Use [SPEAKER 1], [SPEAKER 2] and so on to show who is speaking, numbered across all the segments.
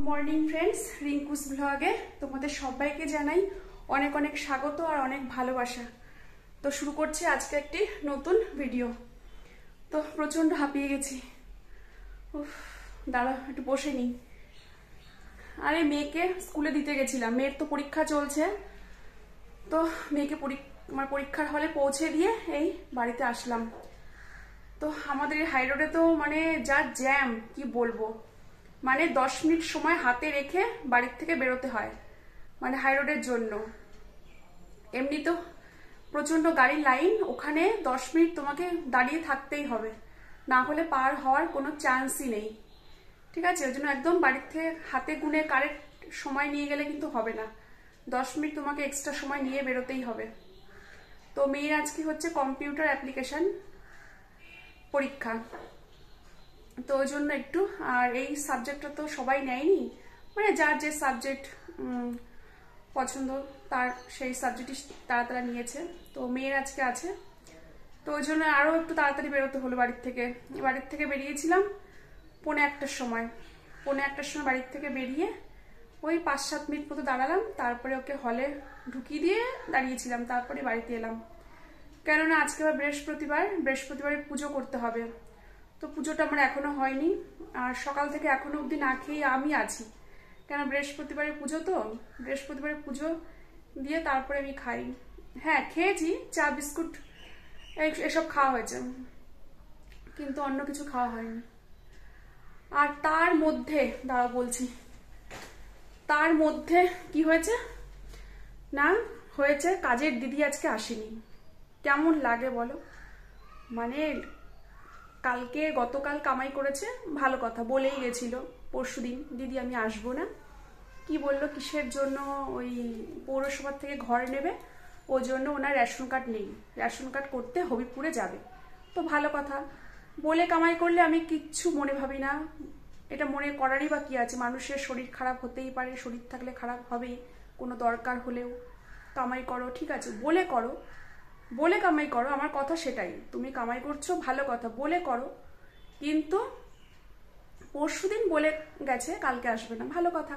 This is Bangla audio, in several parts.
[SPEAKER 1] মর্নিং ফ্রেন্ডস, রিঙ্কুস ব্লগে তোমাদের সবাইকে জানাই অনেক অনেক স্বাগত আর অনেক ভালোবাসা। তো শুরু করছি আজকে একটি নতুন ভিডিও। তো প্রচন্ড হাঁপিয়ে গেছি। দাঁড়া একটু বসে নিই। আরে মেয়েকে স্কুলে দিতে গেছিলাম, মেয়ের তো পরীক্ষা চলছে। তো মেয়েকে আমার পরীক্ষার হলে পৌঁছে দিয়ে এই বাড়িতে আসলাম। তো আমাদের এই হাই রোডে তো মানে যা জ্যাম কি বলবো, মানে 10 মিনিট সময় হাতে রেখে বাড়ির থেকে বেরোতে হয়, মানে হাই রোডের জন্য। এমনি তো প্রচন্ড গাড়ির লাইন, ওখানে 10 মিনিট তোমাকে দাঁড়িয়ে থাকতেই হবে, না হলে পার হওয়ার কোনো চান্সই নেই। ঠিক আছে, ওই জন্য একদম বাড়ির থেকে হাতে গুনে কারেক্ট সময় নিয়ে গেলে কিন্তু হবে না, 10 মিনিট তোমাকে এক্সট্রা সময় নিয়ে বেরোতেই হবে। তো মেয়ের আজকে হচ্ছে কম্পিউটার অ্যাপ্লিকেশন পরীক্ষা, তো ওই জন্য একটু, আর এই সাবজেক্টটা তো সবাই নেয়নি, মানে যার যে সাবজেক্ট পছন্দ তার সেই সাবজেক্টই তাড়াতাড়ি নিয়েছে। তো মেয়ের আজকে আছে, তো ওই জন্য আরও একটু তাড়াতাড়ি বেরোতে হলো। বাড়ির থেকে বেরিয়েছিলাম 1:45-র সময়, 1:45-র সময় বাড়ির থেকে বেরিয়ে ওই 5-7 মিনিট মতো দাঁড়ালাম, তারপরে ওকে হলে ঢুকিয়ে দিয়ে দাঁড়িয়েছিলাম, তারপরে বাড়িতে এলাম। কেননা আজকে আবার বৃহস্পতিবারে পুজো করতে হবে। তো পুজোটা আমার এখনো হয়নি, আর সকাল থেকে এখনো অবধি না খেয়ে আমি আছি, কেন বৃহস্পতিবারে পুজো, তো বৃহস্পতিবারে পুজো দিয়ে তারপরে আমি খাই। হ্যাঁ খেয়েছি, চা বিস্কুট এসব খাওয়া হয়েছে, কিন্তু অন্য কিছু খাওয়া হয়নি। আর তার মধ্যে দাঁড়া বলছি, তার মধ্যে কি হয়েছে না হয়েছে, কাজের দিদি আজকে আসেনি। কেমন লাগে বলো, মানে গতকাল কামাই করেছে, ভালো কথা বলেই গেছিল পরশুদিন, দিদি আমি আসবো না। কি বললো কিসের জন্য, ওই পৌরসভার থেকে ঘর নেবে, ওই জন্য ওনার রেশন কার্ড নেই, রেশন কার্ড করতে হবিপুরে যাবে। তো ভালো কথা, বলে কামাই করলে আমি কিচ্ছু মনে ভাবি না, এটা মনে করারই বা কি আছে, মানুষের শরীর খারাপ হতেই পারে, শরীর থাকলে খারাপ হবেই, কোনো দরকার হলেও কামাই করো, ঠিক আছে বলে করো, বলে কামাই করো, আমার কথা সেটাই। তুমি কামাই করছো ভালো কথা, বলে করো, কিন্তু পরশুদিন বলে গেছে কালকে আসবে না, ভালো কথা।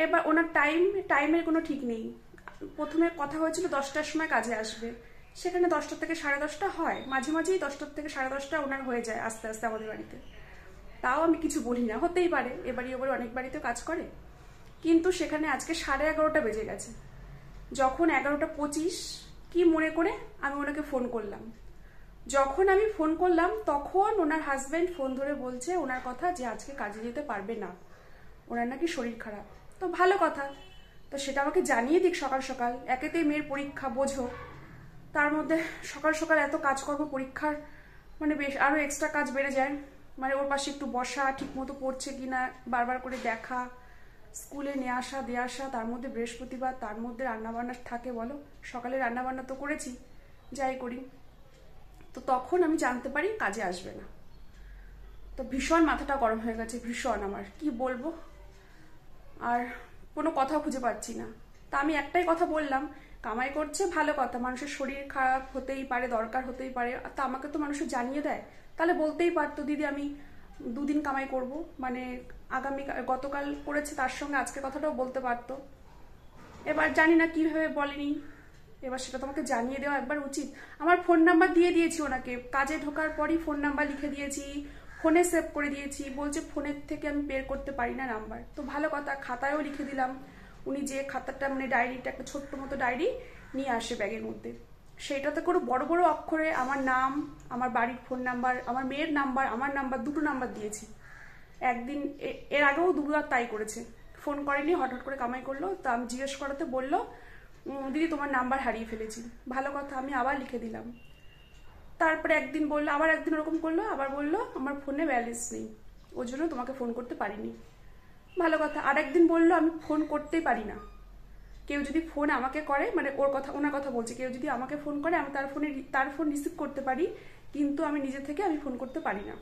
[SPEAKER 1] এবার ওনার টাইমের কোনো ঠিক নেই। প্রথমে কথা হয়েছিল 10টার সময় কাজে আসবে, সেখানে 10টা থেকে 10:30 হয়, মাঝে মাঝেই 10টা থেকে 10:30 ওনার হয়ে যায় আস্তে আস্তে আমাদের বাড়িতে। তাও আমি কিছু বলি না, হতেই পারে, এবারে অনেক বাড়িতে কাজ করে। কিন্তু সেখানে আজকে 11:30 বেজে গেছে। যখন 11:25 কি মনে করে আমি ওনাকে ফোন করলাম, যখন আমি ফোন করলাম তখন ওনার হাজবেন্ড ফোন ধরে বলছে ওনার কথা যে আজকে কাজে যেতে পারবে না, ওনার নাকি শরীর খারাপ। তো ভালো কথা, তো সেটা আমাকে জানিয়ে দিক সকাল সকাল, একেতেই মেয়ের পরীক্ষা বোঝো, তার মধ্যে সকাল সকাল এত কাজকর্ম, পরীক্ষার মানে বেশ আরও এক্সট্রা কাজ বেড়ে যায়, মানে ওর পাশে একটু বসা, ঠিক মতো পড়ছে কিনা বারবার করে দেখা, স্কুলে নিয়ে আসা দিয়ে আসা, তার মধ্যে বৃহস্পতিবার, তার মধ্যে রান্নাবান্না থাকে বলো, সকালে রান্নাবান্না তো করেছি যাই করি। তো তখন আমি জানতে পারি কাজে আসবে না। তো ভীষণ মাথাটা গরম হয়ে গেছে, ভীষণ, আমার কি বলবো, আর কোনো কথা খুঁজে পাচ্ছি না। তা আমি একটাই কথা বললাম, কামাই করছে ভালো কথা, মানুষের শরীর খারাপ হতেই পারে, দরকার হতেই পারে, তা আমাকে তো মানুষের জানিয়ে দেয়, তাহলে বলতেই পারতো দিদি আমি 2 দিন কামাই করব, মানে গতকাল করেছে তার সঙ্গে আজকে কথাটাও বলতে পারতো। এবার জানি না কিভাবে বলেনি, এবার সেটা তোমাকে জানিয়ে দেওয়া একবার উচিত। আমার ফোন নাম্বার দিয়ে দিয়েছি ওনাকে, কাজে ঢোকার পরই ফোন নাম্বার লিখে দিয়েছি, ফোনে সেভ করে দিয়েছি, বলছে ফোনের থেকে আমি বের করতে পারি না নাম্বার। তো ভালো কথা, খাতায়ও লিখে দিলাম। উনি যে খাতাটা মানে ডায়েরিটা, একটা ছোট্ট মতো ডায়েরি নিয়ে আসে ব্যাগের মধ্যে, সেইটাতে করে বড় বড় অক্ষরে আমার নাম, আমার বাড়ির ফোন নাম্বার, আমার মেয়ের নাম্বার, আমার নাম্বার, 2টো নাম্বার দিয়েছি। একদিন এর আগেও 2বার তাই করেছে, ফোন করেনি, হঠাৎ করে কামাই করলো। তো আমি জিজ্ঞেস করাতে বললো দিদি তোমার নাম্বার হারিয়ে ফেলেছি। ভালো কথা, আমি আবার লিখে দিলাম। তারপরে একদিন বললো, আবার একদিন ওরকম করলো, আবার বললো আমার ফোনে ব্যালেন্স নেই, ওই জন্য তোমাকে ফোন করতে পারিনি। ভালো কথা, আর একদিন বললো আমি ফোন করতেই পারি না, কেউ যদি ফোন আমাকে করে, মানে ওনার কথা বলছে, কেউ যদি আমাকে ফোন করে আমি তার ফোন রিসিভ করতে পারি, কিন্তু আমি নিজে থেকে আমি ফোন করতে পারি না।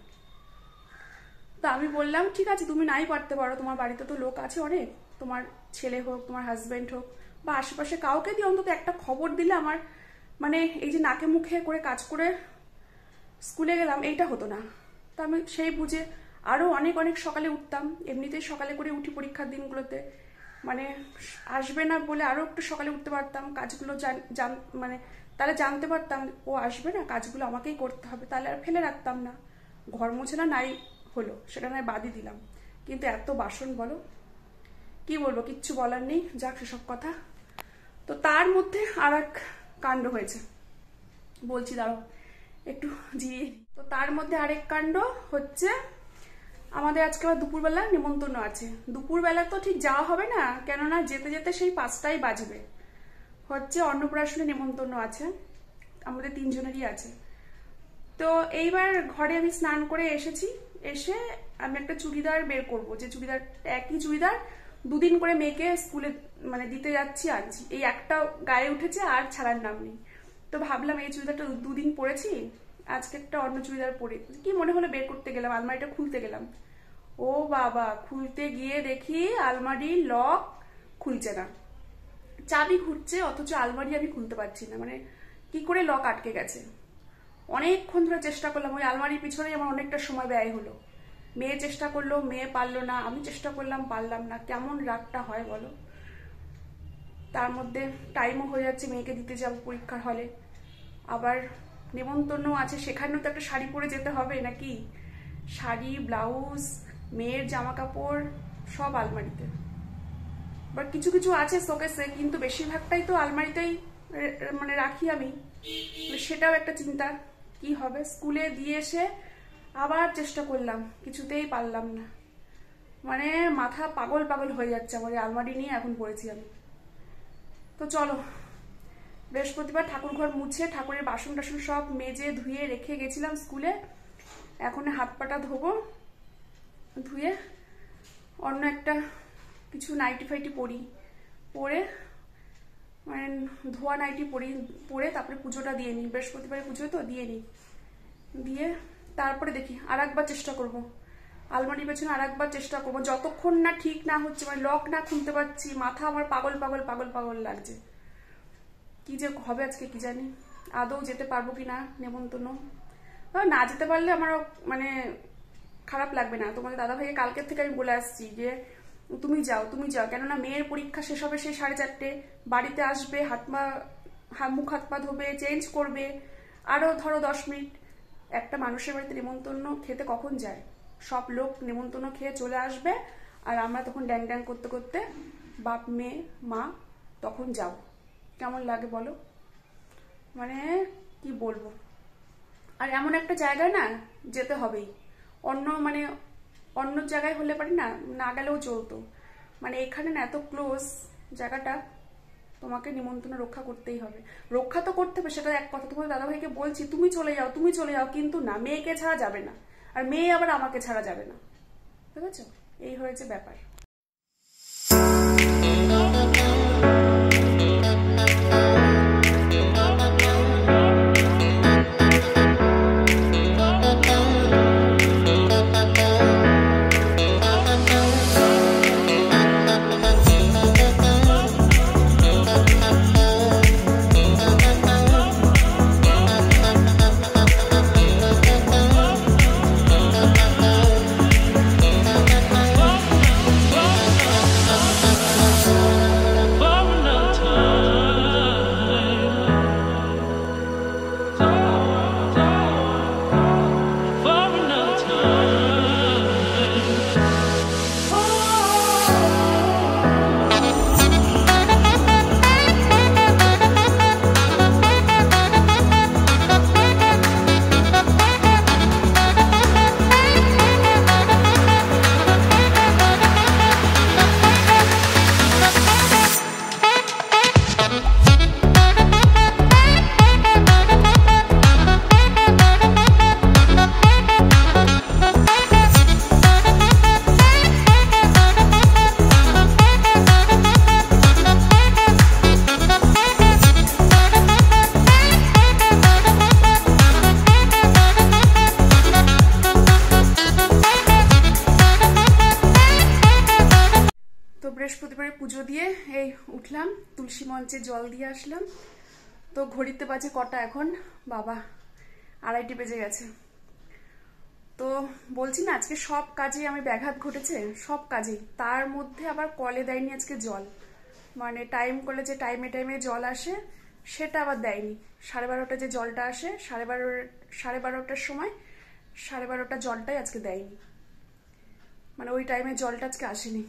[SPEAKER 1] তো আমি বললাম ঠিক আছে তুমি নাই পারতে পারো, তোমার বাড়িতে তো লোক আছে অনেক, তোমার ছেলে হোক, তোমার হাজব্যান্ড হোক, বা আশেপাশে কাউকে দিয়ে অন্তত একটা খবর দিলে আমার, মানে এই যে নাকে মুখে করে কাজ করে স্কুলে গেলাম এইটা হতো না। তা আমি সেই বুঝে আরও অনেক অনেক সকালে উঠতাম, এমনিতেই সকালে করে উঠি পরীক্ষার দিনগুলোতে, মানে আসবে না বলে আরও একটু সকালে উঠতে পারতাম, কাজগুলো মানে তাহলে জানতে পারতাম ও আসবে না, কাজগুলো আমাকেই করতে হবে, তাহলে আর ফেলে রাখতাম না। ঘর মুছে না নাই হলো, সেটা নয় বাদই দিলাম, কিন্তু এত বাসন বলো, কি বলবো, কিচ্ছু বলার নেই, যাক সেসব কথা। তো তার মধ্যে আর এক কাণ্ড হয়েছে, বলছি দাঁড়াও একটু জিরিয়ে। তো তার মধ্যে আরেক কাণ্ড হচ্ছে, আমাদের আজকে আবার দুপুরবেলা নেমন্তন্ন আছে। দুপুরবেলা তো ঠিক যাওয়া হবে না, কেননা যেতে যেতে সেই 5টাই বাজবে। হচ্ছে অন্নপ্রাশনে নেমন্তন্ন আছে, আমাদের 3 জনেরই আছে। তো এইবার ঘরে আমি স্নান করে এসেছি, এসে আমি একটা চুড়িদার বের করব, যে চুড়িদার একই চুড়িদার 2 দিন করে মেয়েকে স্কুলে মানে দিতে যাচ্ছি আনছি, এই একটা গায়ে উঠেছে আর ছাড়ার নাম নেই। তো ভাবলাম এই চুড়িদারটা 2 দিন পরেছি, আজকে একটা অন্য চুড়িদার পরে কি মনে হলো বের করতে গেলাম, আলমারিটা খুলতে গেলাম। ও বাবা, খুলতে গিয়ে দেখি আলমারির লক খুলছে না, চাবি ঘুরছে অথচ আলমারি আমি খুলতে পারছি না, মানে কি করে লক আটকে গেছে। অনেকক্ষণ ধরে চেষ্টা করলাম, ওই আলমারির পিছনেই আমার অনেকটা সময় ব্যয় হলো। মেয়ে চেষ্টা করলো, মেয়ে পারলো না, আমি চেষ্টা করলাম, পারলাম না। কেমন রাগটা হয় বলো। তার মধ্যে টাইমও হয়ে যাচ্ছে, মেয়েকে দিতে যাব পরীক্ষার হলে, আবার নেমন্তন্ন আছে, সেখানেও তো একটা শাড়ি পরে যেতে হবে নাকি, শাড়ি ব্লাউজ মেয়ের জামা কাপড় সব আলমারিতে। বাট কিছু কিছু আছে শোকেসে, কিন্তু বেশিরভাগটাই তো আলমারিতেই মানে রাখি আমি, সেটাও একটা চিন্তা কি হবে। স্কুলে দিয়ে এসে আবার চেষ্টা করলাম, কিছুতেই পারলাম না, মানে মাথা পাগল পাগল হয়ে যাচ্ছে আমার, আলমারি নিয়ে এখন পড়েছি আমি। তো চলো, বৃহস্পতিবার ঠাকুর ঘর মুছে ঠাকুরের বাসন টাসন সব মেজে ধুয়ে রেখে গেছিলাম স্কুলে, এখন হাত পাটা ধোবো, ধুয়ে অন্য একটা কিছু নাইটি ফাইটি পরি, পরে মানে ধোয়া নাইটি পরে তারপরে পুজোটা দিয়ে নিই, বৃহস্পতিবারে পুজো তো দিয়ে নিই, দিয়ে তারপরে দেখি আর একবার চেষ্টা করব, আলমারির পেছনে আর একবার চেষ্টা করবো, যতক্ষণ না ঠিক না হচ্ছে, মানে লক না খুলতে পারছি, মাথা আমার পাগল পাগল পাগল পাগল লাগছে। কি যে হবে আজকে কি জানি, আদৌ যেতে পারবো কি না নেমন্তন্ন। না যেতে পারলে আমার মানে খারাপ লাগবে না, তোমাদের দাদাভাইকে কালকের থেকে আমি বলে আসছি যে তুমি যাও তুমি যাও, কেননা মেয়ের পরীক্ষা শেষ হবে সেই 4:30, বাড়িতে আসবে, মুখ হাত পা ধোবে, চেঞ্জ করবে, আরো ধরো 10 মিনিট। একটা মানুষের বাড়িতে নেমন্তন্ন খেতে কখন যায়, সব লোক নেমন্তন্ন খেয়ে চলে আসবে, আর আমরা তখন ড্যাং ড্যাং করতে করতে বাপ মেয়ে মা তখন যাব, কেমন লাগে বলো, মানে কি বলবো। আর এমন একটা জায়গায় না যেতে হবেই, অন্য জায়গায় হলে পারি না, না গেলেও চলতো, মানে এখানে না এত ক্লোজ জায়গাটা, তোমাকে নিমন্ত্রণ রক্ষা করতেই হবে, রক্ষা তো করতে হবে, সেটা এক কথা। তোমার দাদাভাইকে বলছি তুমি চলে যাও তুমি চলে যাও, কিন্তু না, মেয়েকে ছাড়া যাবে না, আর মেয়ে আবার আমাকে ছাড়া যাবে না, ঠিক আছে, এই হয়েছে ব্যাপার। বৃহস্পতিবারে পুজো দিয়ে এই উঠলাম, তুলসী মঞ্চে জল দিয়ে আসলাম। তো ঘড়িতে বাজে কটা এখন, বাবা 2:30 বেজে গেছে। তো বলছি না, আজকে সব কাজে আমি ব্যাঘাত ঘটেছে, সব কাজেই। তার মধ্যে আবার কলে দেয়নি আজকে জল, মানে টাইম করলে যে টাইমে টাইমে জল আসে সেটা আবার দেয়নি। 12:30 যে জলটা আসে, 12:30টার সময় 12:30 জলটাই আজকে দেয়নি, মানে ওই টাইমে জলটা আজকে আসেনি।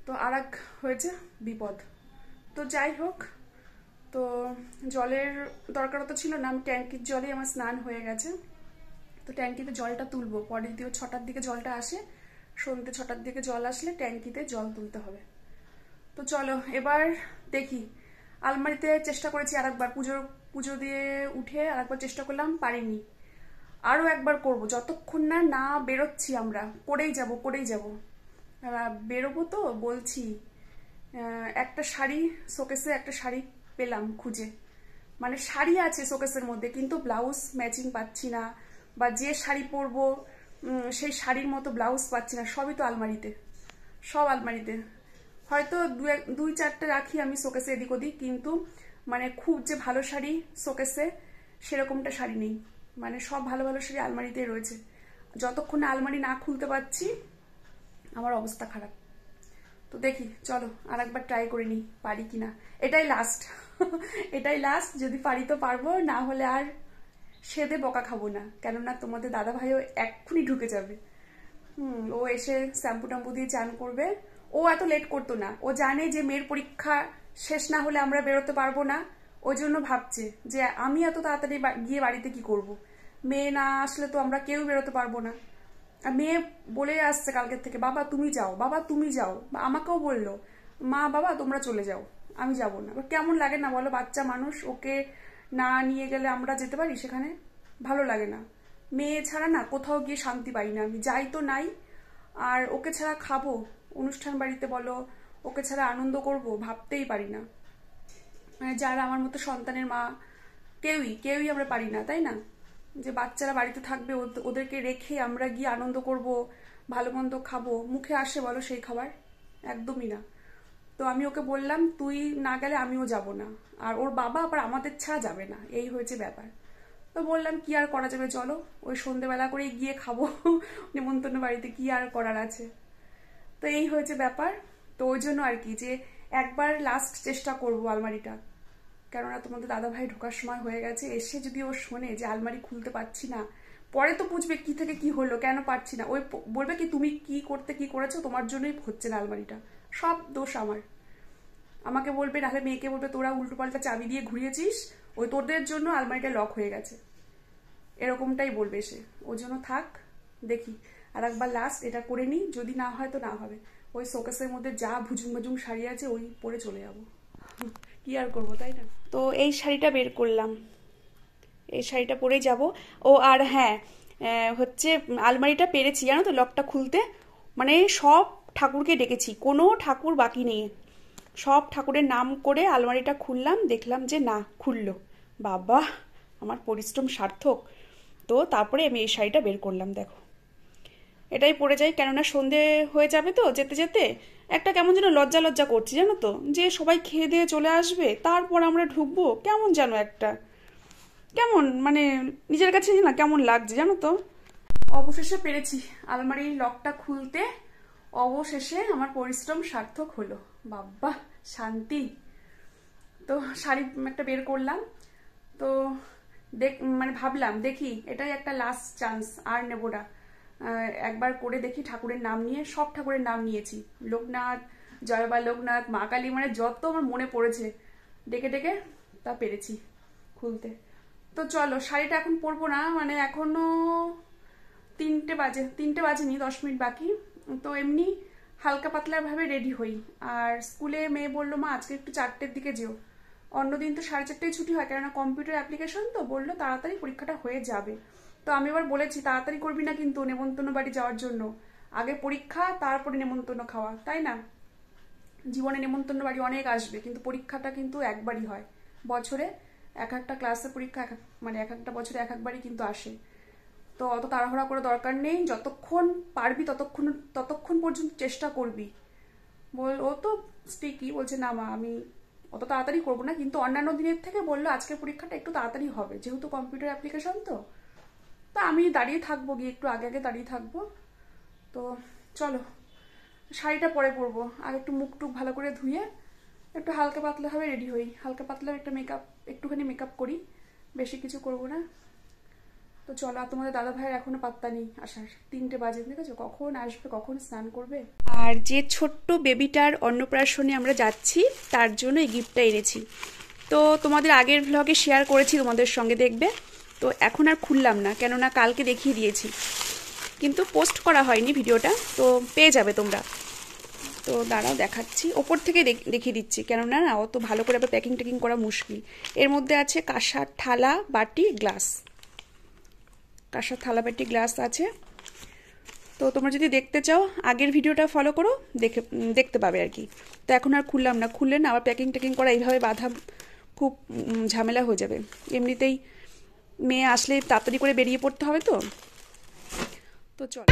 [SPEAKER 1] তো আর এক হয়েছে বিপদ। তো যাই হোক, তো জলের দরকারও তো ছিল না, আমি ট্যাঙ্কির জলে আমার স্নান হয়ে গেছে। তো ট্যাঙ্কিতে জলটা তুলবো, পরের দিকে 6টার দিকে জলটা আসে, সন্ধ্যে 6টার দিকে জল আসলে ট্যাঙ্কিতে জল তুলতে হবে। তো চলো এবার দেখি, আলমারিতে চেষ্টা করেছি আরেকবার, পুজো পুজো দিয়ে উঠে আরেকবার চেষ্টা করলাম, পারিনি। আরও একবার করব, যতক্ষণ না না বেরোচ্ছি আমরা, করেই যাব করেই যাব। বেরোবো তো বলছি। একটা শাড়ি, শোকেসে একটা শাড়ি পেলাম খুঁজে, মানে শাড়ি আছে শোকেসের মধ্যে কিন্তু ব্লাউজ ম্যাচিং পাচ্ছি না, বা যে শাড়ি পরবো সেই শাড়ির মতো ব্লাউজ পাচ্ছি না। সবই তো আলমারিতে, সব আলমারিতে। হয়তো দুই চারটে রাখি আমি শোকেসে এদিক ওদিক, কিন্তু মানে খুব যে ভালো শাড়ি শোকেসে সেরকমটা শাড়ি নেই, মানে সব ভালো ভালো শাড়ি আলমারিতে রয়েছে। যতক্ষণ আলমারি না খুলতে পারছি আমার অবস্থা খারাপ। তো দেখি, চলো আর একবার ট্রাই করে নিই পারি কিনা। এটাই লাস্ট এটাই লাস্ট, যদি পারি তো পারবো, না হলে আর সেদে বকা খাবো না, কেননা তোমাদের দাদা ভাইও এক্ষুনি ঢুকে যাবে। ও এসে শ্যাম্পু ট্যাম্পু দিয়ে চান করবে। ও এত লেট করতো না, ও জানে যে মেয়ের পরীক্ষা শেষ না হলে আমরা বেরোতে পারবো না, ওই জন্য ভাবছে যে আমি এত তাড়াতাড়ি গিয়ে বাড়িতে কি করব, মেয়ে না আসলে তো আমরা কেউ বেরোতে পারবো না। আর মেয়ে বলে আসছে কালকের থেকে, বাবা তুমি যাও, বাবা তুমি যাও। আমাকেও বললো, মা বাবা তোমরা চলে যাও, আমি যাব না। কেমন লাগে না বলো, বাচ্চা মানুষ, ওকে না নিয়ে গেলে আমরা যেতে পারি সেখানে, ভালো লাগে না। মেয়ে ছাড়া না কোথাও গিয়ে শান্তি পাই না, আমি যাই তো নাই, আর ওকে ছাড়া খাবো অনুষ্ঠান বাড়িতে বলো, ওকে ছাড়া আনন্দ করব ভাবতেই পারি না। মানে যারা আমার মতো সন্তানের মা, কেউই কেউই আমরা পারি না, তাই না? যে বাচ্চারা বাড়িতে থাকবে, ওদেরকে রেখে আমরা গিয়ে আনন্দ করব, ভালো মন্দ খাবো, মুখে আসে বলো সেই খাবার? একদমই না। তো আমি ওকে বললাম তুই না গেলে আমিও যাব না, আর ওর বাবা আবার আমাদের ছাড়া যাবে না, এই হয়েছে ব্যাপার। তো বললাম কি আর করা যাবে, চলো ওই সন্ধেবেলা করে গিয়ে খাবো নেমন্তন্ন বাড়িতে, কি আর করার আছে। তো এই হয়েছে ব্যাপার। তো ওই জন্য আর কি, যে একবার লাস্ট চেষ্টা করব আলমারিটা, কেননা তোমাদের দাদা ভাই ঢোকার সময় হয়ে গেছে। এসে যদি ও শোনে যে আলমারি খুলতে পারছি না, পরে তো বুঝবে কি থেকে কি হলো, কেন পারছি না। ওই বলবে কি তুমি কি করতে কি করেছো, তোমার জন্যই হচ্ছে না আলমারিটা, সব দোষ আমার। আমাকে বলবে, নাহলে মেয়েকে বলবে তোরা উল্টোপাল্টা চাবি দিয়ে ঘুরিয়েছিস, ওই তোদের জন্য আলমারিটা লক হয়ে গেছে, এরকমটাই বলবে সে। ওই জন্য থাক, দেখি আর একবার লাস্ট এটা করে নিই, যদি না হয় তো না হবে। ওই শোকেসের মধ্যে যা ভুজুং ভুজুং শাড়ি আছে ওই পরে চলে যাবো, কি আর করবো, তাই না? তো এই শাড়িটা বের করলাম, এই শাড়িটা পরেই যাব। ও আর হ্যাঁ, হচ্ছে আলমারিটা পেরেছি জানো তো লকটা খুলতে, মানে সব ঠাকুরকে ডেকেছি, কোনো ঠাকুর বাকি নেই, সব ঠাকুরের নাম করে আলমারিটা খুললাম, দেখলাম যে না খুললো, বাবা আমার পরিশ্রম সার্থক। তো তারপরে আমি এই শাড়িটা বের করলাম, দেখো এটাই পরে যাই, কেননা সন্ধে হয়ে যাবে তো যেতে যেতে একটা কেমন যেন লজ্জা লজ্জা করছি জানো তো, যে সবাই খেয়ে দিয়ে চলে আসবে তারপর আমরা ঢুকবো, কেমন যেন একটা, কেমন মানে নিজের কাছে না কেমন লাগছে জানো তো। অবশেষে পেরেছি আলমারির লকটা খুলতে, অবশেষে আমার পরিশ্রম সার্থক হলো, বাবা শান্তি। তো শাড়ি একটা বের করলাম, তো মানে ভাবলাম দেখি এটাই একটা লাস্ট চান্স, আর নেব না। একবার করে দেখি ঠাকুরের নাম নিয়ে, সব ঠাকুরের নাম নিয়েছি, লোকনাথ, জয়বা লোকনাথ, মা কালী, মানে যত আমার মনে পড়েছে ডেকে ডেকে তা পেরেছি খুলতে। তো চলো শাড়িটা এখন পরবো না, মানে এখনো 3টে বাজে, 3টে বাজেনি, 10 মিনিট বাকি। তো এমনি হালকা পাতলা ভাবে রেডি হই। আর স্কুলে মেয়ে বললো মা আজকে একটু 4টের দিকে যেও, অন্যদিন তো 4:30টায় ছুটি হয়, কেননা কম্পিউটার অ্যাপ্লিকেশন তো, বললো তাড়াতাড়ি পরীক্ষাটা হয়ে যাবে। তো আমি এবার বলেছি তাড়াতাড়ি করবি না কিন্তু নেমন্তন্ন বাড়ি যাওয়ার জন্য, আগে পরীক্ষা তারপরে নেমন্তন্ন খাওয়া, তাই না? জীবনে নেমন্তন্ন বাড়ি অনেক আসবে, কিন্তু পরীক্ষাটা কিন্তু একবারই হয় বছরে, এক একটা ক্লাসের পরীক্ষা মানে এক একটা বছরে এক একবারই কিন্তু আসে। তো অত তাড়াহুড়া করে দরকার নেই, যতক্ষণ পারবি ততক্ষণ পর্যন্ত চেষ্টা করবি। ও তো স্টিকই বলছে, না মা আমি অত তাড়াতাড়ি করবো না, কিন্তু অন্যান্য দিনের থেকে বললো আজকের পরীক্ষাটা একটু তাড়াতাড়ি হবে, যেহেতু কম্পিউটার অ্যাপ্লিকেশন তো তো আমি দাঁড়িয়ে থাকবো, গিয়ে একটু আগে আগে দাঁড়িয়ে থাকবো। তো চলো শাড়িটা পরে পরবো, আর একটু মুখ টুক ভালো করে ধুয়ে একটু হালকা পাতলাভাবে রেডি হই, হালকা পাতলা একটা একটুখানি মেকআপ করি, বেশি কিছু করবো না। তো চলো, আর তোমাদের দাদা ভাইয়ের এখনো পাত্তা নেই আসার, 3টে বাজে, ঠিক আছে, কখন আসবে কখন স্নান করবে। আর যে ছোট্ট বেবিটার অন্নপ্রাশনে আমরা যাচ্ছি তার জন্য এই গিফটটা এনেছি। তো তোমাদের আগের ভ্লগে শেয়ার করেছি তোমাদের সঙ্গে, দেখবে। তো এখন আর খুললাম না, কেননা কালকে দেখিয়ে দিয়েছি, কিন্তু পোস্ট করা হয়নি ভিডিওটা, তো পেয়ে যাবে তোমরা। তো দাঁড়াও দেখাচ্ছি, ওপর থেকে দেখিয়ে দিচ্ছি, কেননা না অত ভালো করে আবার প্যাকিং ট্যাকিং করা মুশকিল। এর মধ্যে আছে কাঁসার থালা, বাটি, গ্লাস, কাঁসার থালা, বাটি, গ্লাস আছে। তো তোমরা যদি দেখতে চাও আগের ভিডিওটা ফলো করো, দেখতে পাবে আর কি। তো এখন আর খুললাম না, খুললে না আবার প্যাকিং ট্যাকিং করা এইভাবে বাঁধা খুব ঝামেলা হয়ে যাবে। এমনিতেই মেয়ে আসলে তাড়াতাড়ি করে বেরিয়ে পড়তে হবে। তো চলো,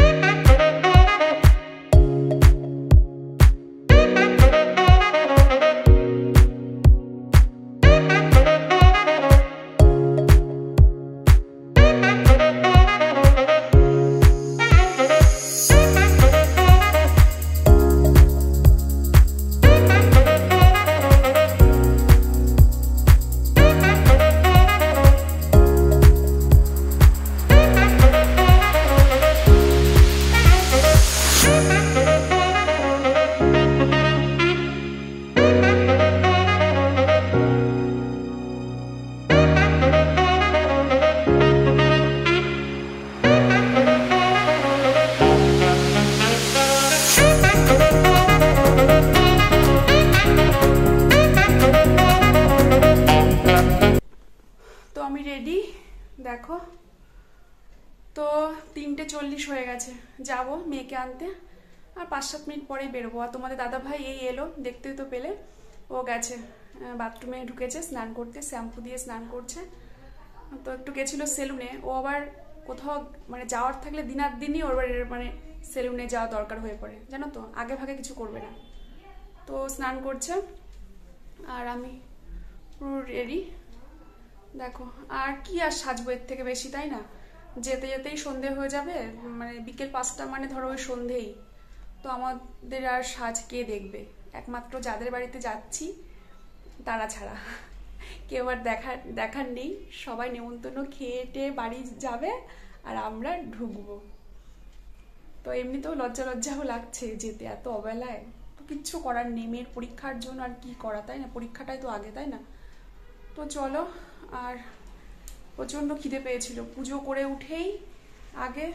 [SPEAKER 1] আমি রেডি, দেখো। তো 3:40 হয়ে গেছে, যাব মেয়েকে আনতে, আর 5-7 মিনিট পরেই বেরোবো। আর তোমাদের দাদা ভাই এই এলো, দেখতে তো পেলে, ও গেছে বাথরুমে, ঢুকেছে স্নান করতে, শ্যাম্পু দিয়ে স্নান করছে। তো একটু গেছিলো সেলুনে, ও আবার কোথাও মানে যাওয়ার থাকলে দিনার দিনই ওর মানে সেলুনে যাওয়া দরকার হয়ে পড়ে, জানো তো, আগে ভাগে কিছু করবে না। তো স্নান করছে, আর আমি পুরো রেডি, দেখো। আর কি আর সাজবো এর থেকে বেশি, তাই না? যেতে যেতেই সন্ধে হয়ে যাবে, মানে বিকেল 5টা মানে ধরো ওই সন্ধেই। তো আমাদের আর সাজ কে দেখবে, একমাত্র যাদের বাড়িতে যাচ্ছি তারা ছাড়া কেউ আর দেখার নেই। সবাই নেমন্তন্ন খেয়ে টেয়ে বাড়ি যাবে, আর আমরা ঢুকবো। তো এমনিতেও লজ্জাও লাগছে যেতে এত অবেলায়, তো কিচ্ছু করার নেই, মেয়ের পরীক্ষার জন্য আর কি করা, তাই না? পরীক্ষাটাই তো আগে, তাই না? তো চলো। আর প্রচণ্ড খিদে পেয়েছিল, পুজো করে উঠেই আগে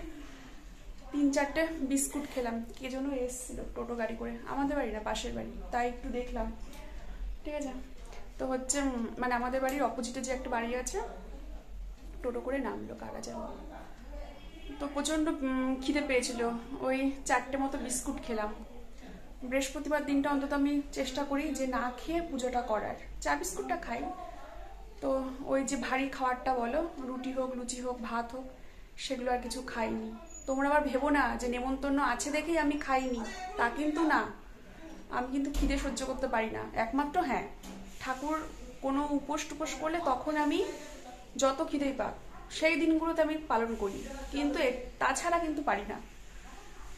[SPEAKER 1] 3-4টে বিস্কুট খেলাম। কে যেন এসেছিল টোটো গাড়ি করে, আমাদের বাড়ি না পাশের বাড়ি, তাই একটু দেখলাম, ঠিক আছে। তো হচ্ছে মানে আমাদের বাড়ির অপোজিটে যে একটা বাড়ি আছে, টোটো করে নামলো কারা যেন। তো প্রচণ্ড খিদে পেয়েছিল, ওই 4টে মতো বিস্কুট খেলাম। বৃহস্পতিবার দিনটা অন্তত আমি চেষ্টা করি যে না খেয়ে পুজোটা করার, চা বিস্কুটটা খাই। তো ওই যে ভারী খাবারটা বলো, রুটি হোক, লুচি হোক, ভাত হোক, সেগুলো আর কিছু খাইনি। তোমরা আবার ভেবো না যে নেমন্তন্ন আছে দেখেই আমি খাইনি, তা কিন্তু না। আমি কিন্তু খিদে সহ্য করতে পারি না, একমাত্র হ্যাঁ ঠাকুর কোনো উপোস টুপোস করলে তখন আমি যত খিদেই পাক সেই দিনগুলোতে আমি পালন করি, কিন্তু তাছাড়া কিন্তু পারি না,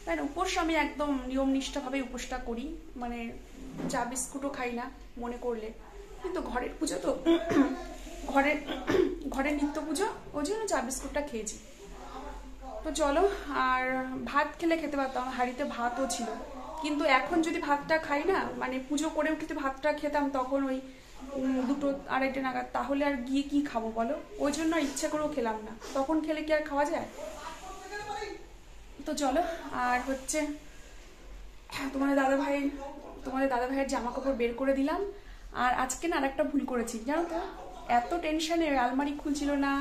[SPEAKER 1] তাই না? উপোস আমি একদম নিয়ম নিষ্ঠাভাবে উপোসটা করি, মানে চা বিস্কুটও খাই না মনে করলে। কিন্তু ঘরের পুজো তো, ঘরের নিত্য পুজো, ওই জন্য চা বিস্কুটটা খেয়েছি। তো চলো, আর ভাত খেতে পারতাম, হাঁড়িতে ভাতও ছিল, কিন্তু এখন যদি ভাতটা খাই না, মানে পুজো করে উঠে ভাতটা খেতাম তখন ওই 2-2:30 নাগাদ, তাহলে আর গিয়ে কি খাবো বলো? ওই জন্য ইচ্ছা করেও খেলাম না, তখন খেলে কি আর খাওয়া যায়? তো চলো। আর হচ্ছে তোমাদের দাদা ভাইয়ের জামা কাপড় বের করে দিলাম। আর আজকে না আরেকটা ভুল করেছি, জানো তো, এত টেনশনে আলমারি খুলছিল না,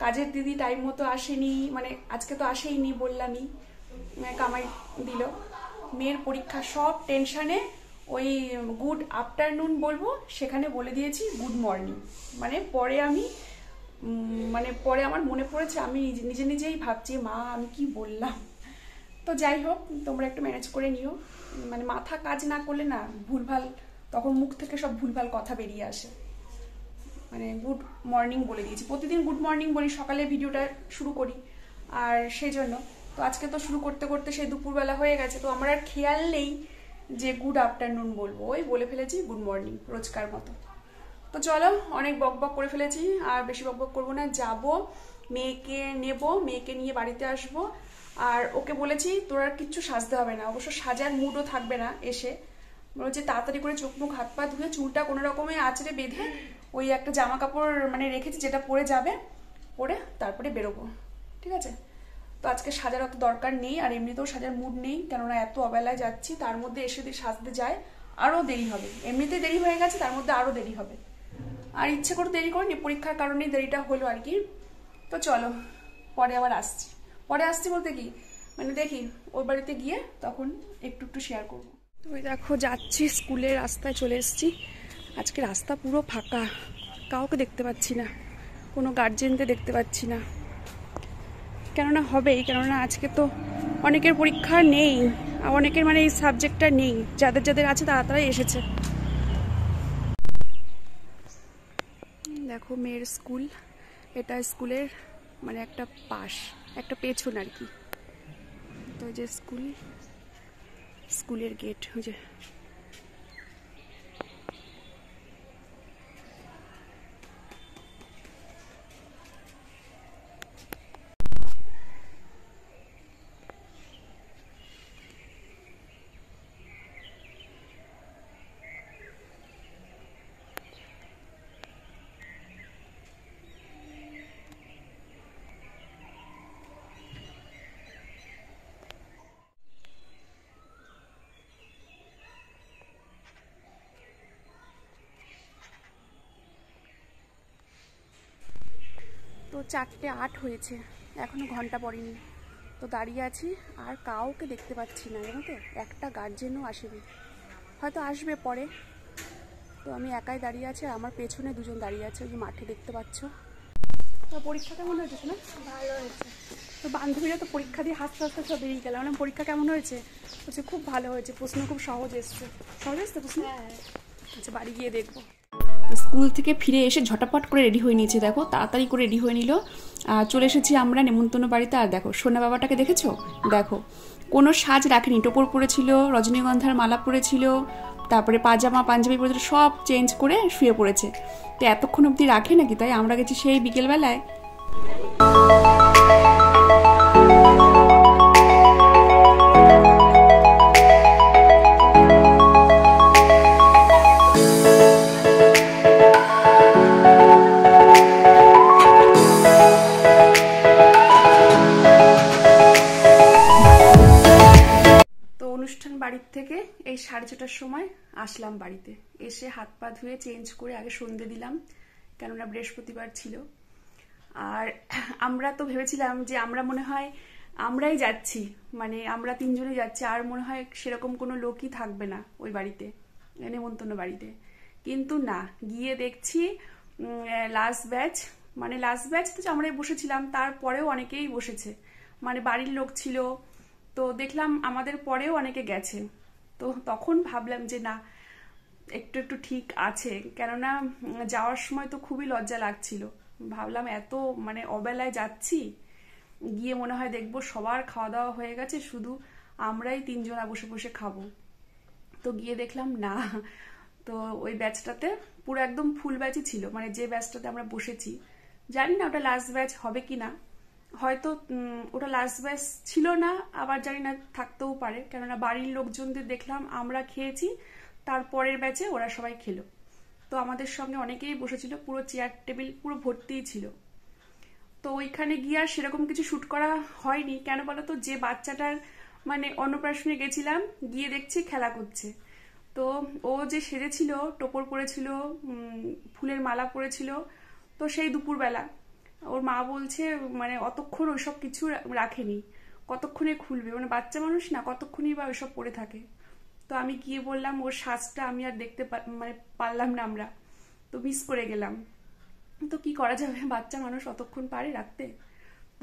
[SPEAKER 1] কাজের দিদি টাইম মতো আসেনি, মানে আজকে তো আসেইনি বললামই, কামাই দিল, মেয়ের পরীক্ষা, সব টেনশনে ওই গুড আফটারনুন বলবো সেখানে বলে দিয়েছি গুড মর্নিং। মানে পরে আমার মনে পড়েছে, আমি নিজেই ভাবছি মা আমি কি বললাম। তো যাই হোক, তোমরা একটু ম্যানেজ করে নিও, মানে মাথা কাজ না করলে না ভুলভাল, তখন মুখ থেকে সব ভুলভাল কথা বেরিয়ে আসে। মানে গুড মর্নিং বলে দিয়েছি, প্রতিদিন গুড মর্নিং বলি, সকালে ভিডিওটা শুরু করি, আর সেই জন্য তো আজকে তো শুরু করতে করতে সেই দুপুরবেলা হয়ে গেছে, তো আমার আর খেয়াল নেই যে গুড আফটারনুন বলবো, ওই বলে ফেলেছি গুড মর্নিং রোজকার মতো। তো চলো, অনেক বক বক করে ফেলেছি, আর বেশি বক বক করবো না। যাবো, মেয়েকে নেব, মেয়েকে নিয়ে বাড়িতে আসব। আর ওকে বলেছি তোর আর কিচ্ছু সাজতে হবে না, অবশ্য সাজার মুডও থাকবে না। এসে বলছে তাড়াতাড়ি করে চোখ মুখ হাত পা ধুয়ে চুলটা কোনো রকমে আঁচড়ে বেঁধে ওই একটা জামা কাপড় মানে রেখেছি যেটা পরে যাবে, পরে তারপরে বেরোবো, ঠিক আছে? তো আজকে সাজার অত দরকার নেই, আর এমনিতেও সাজার মুড নেই, কেননা এত অবেলায় যাচ্ছি, তার মধ্যে এসে দিয়ে সাজতে যায় আরও দেরি হবে। এমনিতে দেরি হয়ে গেছে, তার মধ্যে আরও দেরি হবে। আর ইচ্ছে করে দেরি করিনি, পরীক্ষার কারণেই দেরিটা হলো আর কি। তো চলো, পরে আবার আসছি। পরে আসছি বলতে কি, মানে দেখি ওর বাড়িতে গিয়ে তখন একটু একটু শেয়ার করবো। তো ওই দেখো যাচ্ছি, স্কুলের রাস্তায় চলে এসেছি। আজকে রাস্তা পুরো ফাঁকা, কাউকে দেখতে পাচ্ছি না, কোনো গার্জেনদের দেখতে পাচ্ছি না। কেননা হবেই, কেননা আজকে তো অনেকের পরীক্ষা নেই, আর অনেকের মানে এই সাবজেক্টটা নেই, যাদের যাদের আছে তারা তারাই এসেছে। দেখো মেয়ের স্কুল, এটা স্কুলের মানে একটা পাশ, একটা পেছন আর কি। তো যে স্কুল, স্কুলের গেট ওই যে। তো 4:08 হয়েছে, এখনো ঘন্টা পড়েনি। তো দাঁড়িয়ে আছি, আর কাউকে দেখতে পাচ্ছি না, জানো তো, একটা গার্জেনও আসেনি, হয়তো আসবে পরে। তো আমি একাই দাঁড়িয়ে আছি, আর আমার পেছনে দুজন দাঁড়িয়ে আছে, ওই মাঠে দেখতে পাচ্ছ। তো পরীক্ষা কেমন হয়েছে শোনা?
[SPEAKER 2] ভালো হয়েছে।
[SPEAKER 1] তো বান্ধবীরা তো পরীক্ষা দিয়ে হাসতে হাসতে সব বেরিয়ে গেল, মানে পরীক্ষা কেমন হয়েছে? বলছে খুব ভালো হয়েছে, প্রশ্ন খুব সহজ এসছে। সহজ এসছে প্রশ্ন? আচ্ছা, বাড়ি গিয়ে দেখবো। তো স্কুল থেকে ফিরে এসে ঝটাপট করে রেডি হয়ে নিয়েছে, দেখো তাড়াতাড়ি করে রেডি হয়ে নিল। আর চলে এসেছি আমরা নেমন্তন্ন বাড়িতে। আর দেখো সোনা বাবাটাকে দেখেছো? দেখো কোনো সাজ রাখেনি, টোপর পরেছিল, রজনীগন্ধার মালা পরেছিল, তারপরে পাজামা পাঞ্জাবি পরেছিল, সব চেঞ্জ করে শুয়ে পড়েছে। তো এতক্ষণ অবধি রাখে নাকি? তাই আমরা গেছি সেই বিকেলবেলায়। বাড়ির থেকে এই 6:30টার সময় আসলাম বাড়িতে। এসে হাত পা ধুয়ে চেঞ্জ করে আগে সন্ধে দিলাম, কেননা বৃহস্পতিবার ছিল। আর আমরা তো ভেবেছিলাম যে আমরা মনে হয় আমরাই যাচ্ছি, মানে আমরা 3 জনই যাচ্ছি, আর মনে হয় সেরকম কোনো লোকই থাকবে না ওই বাড়িতে, নেমন্তন্ন বাড়িতে। কিন্তু না, গিয়ে দেখছি লাস্ট ব্যাচ, মানে লাস্ট ব্যাচ তো আমরাই বসেছিলাম, তারপরেও অনেকেই বসেছে, মানে বাড়ির লোক ছিল। তো দেখলাম আমাদের পরেও অনেকে গেছে। তো তখন ভাবলাম যে না, একটু একটু ঠিক আছে, কেননা যাওয়ার সময় তো খুবই লজ্জা লাগছিল। ভাবলাম এত মানে অবেলায় যাচ্ছি, গিয়ে মনে হয় দেখবো সবার খাওয়া দাওয়া হয়ে গেছে, শুধু আমরাই 3 জনা বসে বসে খাবো। তো গিয়ে দেখলাম না, তো ওই ব্যাচটাতে পুরো একদম ফুল ব্যাচই ছিল, মানে যে ব্যাচটাতে আমরা বসেছি। জানি না ওটা লাস্ট ব্যাচ হবে কি না, হয়তো ওটা লাস্ট ব্যাচ ছিল না, আবার জানি না থাকতেও পারে, কেননা বাড়ির লোকজনদের দেখলাম আমরা খেয়েছি, তারপরের ব্যাচে ওরা সবাই খেলো। তো আমাদের সঙ্গে অনেকেই বসেছিল, পুরো চেয়ার টেবিল পুরো ভর্তিই ছিল। তো ওইখানে গিয়ে আর সেরকম কিছু শুট করা হয়নি, কেন বলো তো, যে বাচ্চাটার মানে অন্নপ্রাশনে গেছিলাম, গিয়ে দেখছি খেলা করছে। তো ও যে সেজেছিল, টোপর পরেছিল, ফুলের মালা পরেছিল, তো সেই দুপুরবেলা ওর মা বলছে মানে অতক্ষণ ওইসব কিছু রাখেনি, কতক্ষণে খুলবে, মানে বাচ্চা মানুষ না, কতক্ষণই বা ওইসব পরে থাকে। তো আমি গিয়ে বললাম ওর সাজটা আমি আর দেখতে মানে পারলাম না, আমরা তো মিস করে গেলাম। তো কি করা যাবে, বাচ্চা মানুষ অতক্ষণ পারে রাখতে।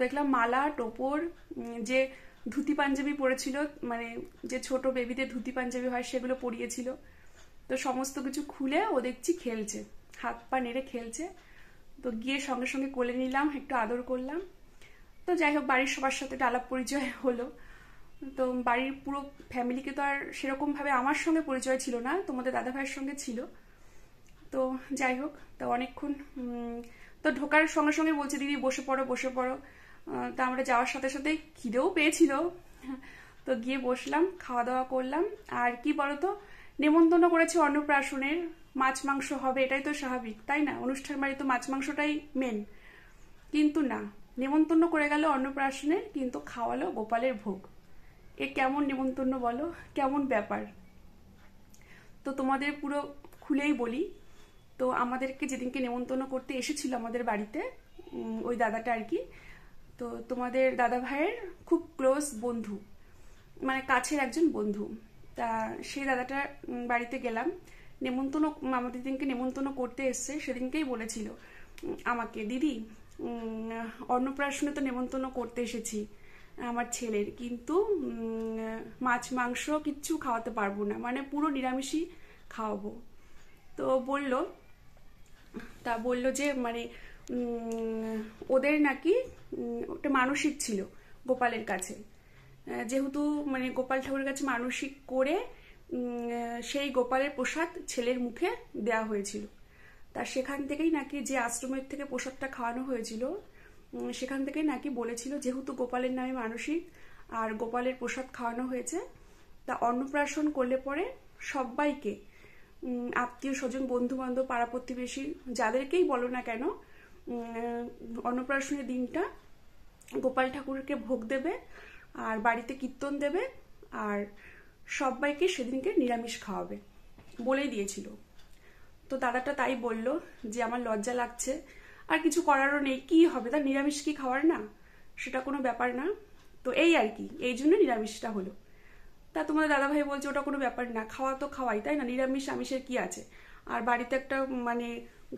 [SPEAKER 1] দেখলাম মালা টোপর, যে ধুতি পাঞ্জাবি পরেছিল, মানে যে ছোট বেবিদের ধুতি পাঞ্জাবি হয় সেগুলো পরিয়েছিল। তো সমস্ত কিছু খুলে ও দেখছি খেলছে, হাত পা নেড়ে খেলছে। তো গিয়ে সঙ্গে সঙ্গে কোলে নিলাম, একটু আদর করলাম। তো তো যাই হোক, বাড়ির সবার সাথে একটা আলাপ পরিচয় হলো। তো বাড়ির পুরো ফ্যামিলিকে তো আর সেরকমভাবে আমার সঙ্গে পরিচয় ছিল না, তোমাদের দাদাভাইয়ের সঙ্গে ছিল। তো যাই হোক, তো অনেকক্ষণ তো ঢোকার সঙ্গে সঙ্গে বলছে দিদি বসে পড়ো বসে পড়ো। তা আমরা যাওয়ার সাথে সাথে খিদেও পেয়েছিল, তো গিয়ে বসলাম, খাওয়া দাওয়া করলাম। আর কি বলতো, নেমন্তন্ন করেছে অন্নপ্রাশনের, মাছ মাংস হবে, এটাই তো স্বাভাবিক তাই না, অনুষ্ঠান বাড়ি তো মাছ মাংসটাই মেন। কিন্তু না, নেমন্তন্ন করে গেল অন্নপ্রাশনে, কিন্তু খাওয়ালো গোপালের ভোগ। এ কেমন নেমন্তন্ন বলো, কেমন ব্যাপার। তো তোমাদের পুরো খুলেই বলি, তো আমাদেরকে যেদিনকে নেমন্তন্ন করতে এসেছিল আমাদের বাড়িতে ওই দাদাটা আর কি, তো তোমাদের দাদা ভাইয়ের খুব ক্লোজ বন্ধু, মানে কাছের একজন বন্ধু। তা সেই দাদাটার বাড়িতে গেলাম, নেমন্তন্ন আমাদের দিনকে নেমন্তন্ন করতে এসছে, সেদিনকেই বলেছিল আমাকে, দিদি অন্নপ্রাশনে তো নেমন্তন্ন করতে এসেছি আমার ছেলের, কিন্তু মাছ মাংস কিচ্ছু খাওয়াতে পারবো না, মানে পুরো নিরামিষই খাওয়াবো। তো বলল যে মানে ওদের নাকি ওটা মানসিক ছিল গোপালের কাছে, যেহেতু মানে গোপাল ঠাকুরের কাছে মানসিক করে সেই গোপালের প্রসাদ ছেলের মুখে দেওয়া হয়েছিল। তা সেখান থেকেই নাকি, যে আশ্রমের থেকে প্রসাদটা খাওয়ানো হয়েছিল সেখান থেকেই নাকি বলেছিল, যেহেতু গোপালের নামে মানসিক আর গোপালের প্রসাদ খাওয়ানো হয়েছে, তা অন্নপ্রাশন করলে পরে সবাইকে, আত্মীয় স্বজন বন্ধু বান্ধব পাড়া প্রতিবেশী যাদেরকেই বলো না কেন, অন্নপ্রাশনের দিনটা গোপাল ঠাকুরকে ভোগ দেবে আর বাড়িতে কীর্তন দেবে, আর সবাইকে সেদিনকে নিরামিষ খাওয়াবে বলেই দিয়েছিল। তো দাদাটা তাই বলল যে আমার লজ্জা লাগছে, আর কিছু করারও নেই, কি হবে, তার নিরামিষ কি খাওয়ার না, সেটা কোনো ব্যাপার না। তো এই আর কি, এই জন্য নিরামিষটা হলো। তা তোমাদের দাদাভাই বলছে ওটা কোনো ব্যাপার না, খাওয়া তো খাওয়াই, তাই না, নিরামিষ আমিষের কি আছে। আর বাড়িতে একটা মানে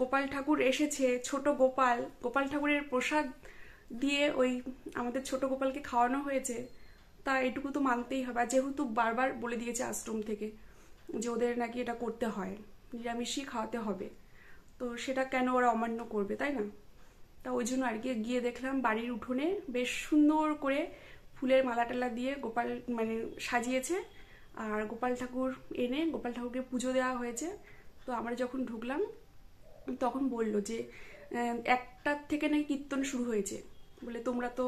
[SPEAKER 1] গোপাল ঠাকুর এসেছে, ছোট গোপাল, গোপাল ঠাকুরের প্রসাদ দিয়ে ওই আমাদের ছোট গোপালকে খাওয়ানো হয়েছে, তা এটুকু তো মানতেই হবে। আর যেহেতু বারবার বলে দিয়েছে আশ্রম থেকে যে ওদের নাকি এটা করতে হয়, নিরামিষই খাওয়াতে হবে, তো সেটা কেন ওরা অমান্য করবে, তাই না। তা ওই জন্য আর কি গিয়ে দেখলাম বাড়ির উঠোনে বেশ সুন্দর করে ফুলের মালা টালা দিয়ে গোপাল মানে সাজিয়েছে, আর গোপাল ঠাকুর এনে গোপাল ঠাকুরকে পুজো দেওয়া হয়েছে। তো আমরা যখন ঢুকলাম তখন বলল যে 1টার থেকে নাকি কীর্তন শুরু হয়েছে, বলে তোমরা তো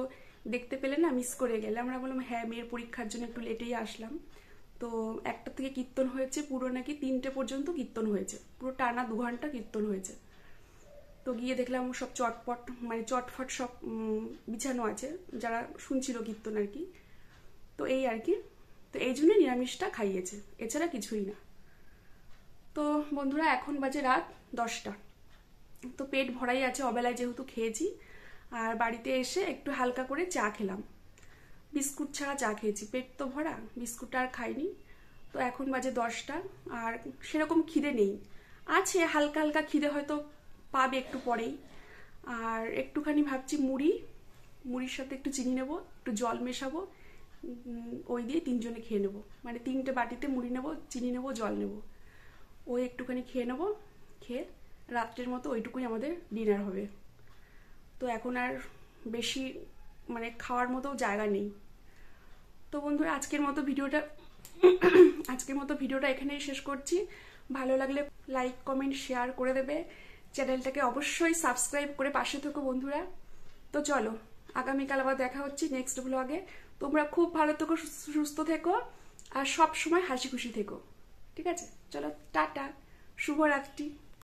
[SPEAKER 1] দেখতে পেলে না, মিস করে গেলে। আমরা বললাম হ্যাঁ, মেয়ের পরীক্ষার জন্য একটু লেটেই আসলাম। তো 1টা থেকে কীর্তন হয়েছে, পুরো নাকি 3টে পর্যন্ত কীর্তন হয়েছে, পুরো টানা 2 ঘন্টা কীর্তন হয়েছে। তো গিয়ে দেখলাম সব চটপট মানে চটফট সব বিছানো আছে, যারা শুনছিল কীর্তন আর কি। তো এই আর কি, তো এই জন্য নিরামিষটা খাইয়েছে, এছাড়া কিছুই না। তো বন্ধুরা এখন বাজে রাত 10টা, তো পেট ভরাই আছে, অবেলায় যেহেতু খেয়েছি। আর বাড়িতে এসে একটু হালকা করে চা খেলাম, বিস্কুট ছাড়া চা খেয়েছি, পেট তো ভরা, বিস্কুট আর খাইনি। তো এখন বাজে 10টা, আর সেরকম খিদে নেই, আছে হালকা হালকা খিদে, হয়তো পাবে একটু পরেই। আর একটুখানি ভাবছি মুড়ির সাথে একটু চিনি নেবো, একটু জল মেশাবো, ওই দিয়ে 3জনে খেয়ে নেবো, মানে 3টে বাটিতে মুড়ি নেবো, চিনি নেবো, জল নেবো, ওই একটুখানি খেয়ে নেবো, খেয়ে রাত্রের মতো ওইটুকুই আমাদের ডিনার হবে। তো এখন আর বেশি মানে খাওয়ার মতো জায়গা নেই। তো বন্ধুরা আজকের মতো ভিডিওটা এখানেই শেষ করছি। ভালো লাগলে লাইক কমেন্ট শেয়ার করে দেবে, চ্যানেলটাকে অবশ্যই সাবস্ক্রাইব করে পাশে থেকো বন্ধুরা। তো চলো, আগামীকাল আবার দেখা হচ্ছে নেক্সট ব্লগে। তোমরা খুব ভালো থেকো, সুস্থ থেকো, আর সব সময় হাসি খুশি থেকো, ঠিক আছে। চলো টাটা, শুভরাত্রি।